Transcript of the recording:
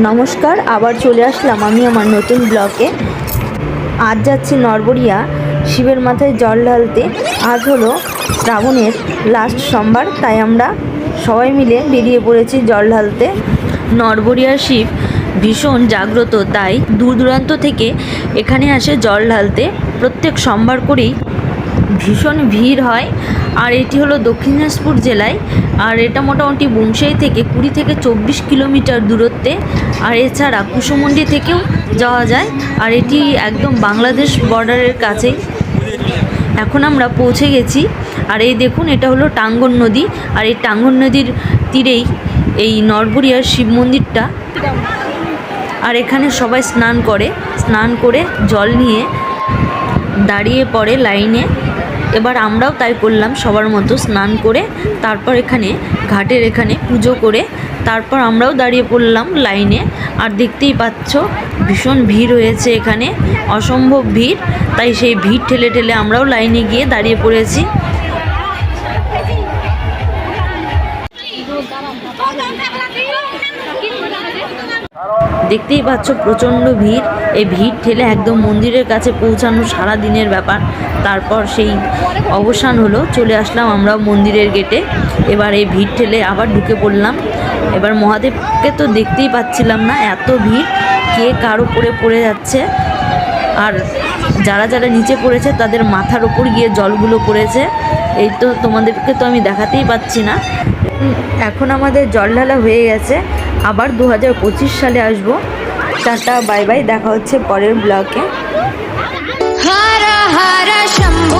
নমস্কার, আবার চলে আসলাম আমি আমার নতুন ব্লগে। আজ যাচ্ছি নরবরিয়া শিবের মাথায় জল ঢালতে। আজ হলো শ্রাবণের লাস্ট সোমবার, তাই আমরা সবাই মিলে বেরিয়ে পড়েছি জল ঢালতে। নরবরিয়া শিব ভীষণ জাগ্রত, তাই দূর দূরান্ত থেকে এখানে আসে জল ঢালতে। প্রত্যেক সোমবার করেই ভীষণ ভিড় হয়। আর এটি হলো দক্ষিণ দিনাজপুর জেলায়, আর এটা মোটামুটি বংশাই থেকে 20 থেকে 24 কিলোমিটার দূরত্বে। আর এছাড়া কুসুমুন্ডি থেকেও যাওয়া যায়, আর এটি একদম বাংলাদেশ বর্ডারের কাছেই। এখন আমরা পৌঁছে গেছি। আর এই দেখুন, এটা হলো টাঙ্গন নদী, আর এই টাঙ্গন নদীর তীরেই এই নরবরিয়ার শিব মন্দিরটা। আর এখানে সবাই স্নান করে জল নিয়ে দাঁড়িয়ে পড়ে লাইনে। এবার আমরাও তাই করলাম, সবার মতো স্নান করে তারপর এখানে ঘাটের এখানে পুজো করে তারপর আমরাও দাঁড়িয়ে পড়লাম লাইনে। আর দেখতেই পাচ্ছ ভীষণ ভিড় হয়েছে এখানে, অসম্ভব ভিড়। তাই সেই ভিড় ঠেলে ঠেলে আমরাও লাইনে গিয়ে দাঁড়িয়ে পড়েছি। দেখতেই পাচ্ছ প্রচণ্ড ভিড়। এই ভিড় ঠেলে একদম মন্দিরের কাছে পৌঁছানো সারা দিনের ব্যাপার। তারপর সেই অবসান হলো, চলে আসলাম আমরাও মন্দিরের গেটে। এবার এই ভিড় ঠেলে আবার ঢুকে পড়লাম। এবার মহাদেবকে তো দেখতেই পাচ্ছিলাম না, এত ভিড়, কে কার উপরে পড়ে যাচ্ছে। আর যারা যারা নিচে পড়েছে তাদের মাথার ওপর গিয়ে জলগুলো পড়েছে। এই তো তোমাদেরকে তো আমি দেখাতেই পাচ্ছি না। এখন আমাদের জল ঢালা হয়ে গেছে, আবার 2025 সালে আসবো। টাটা, বাই বাই, দেখা হচ্ছে পরের ব্লগে। হর হর শম্ভু।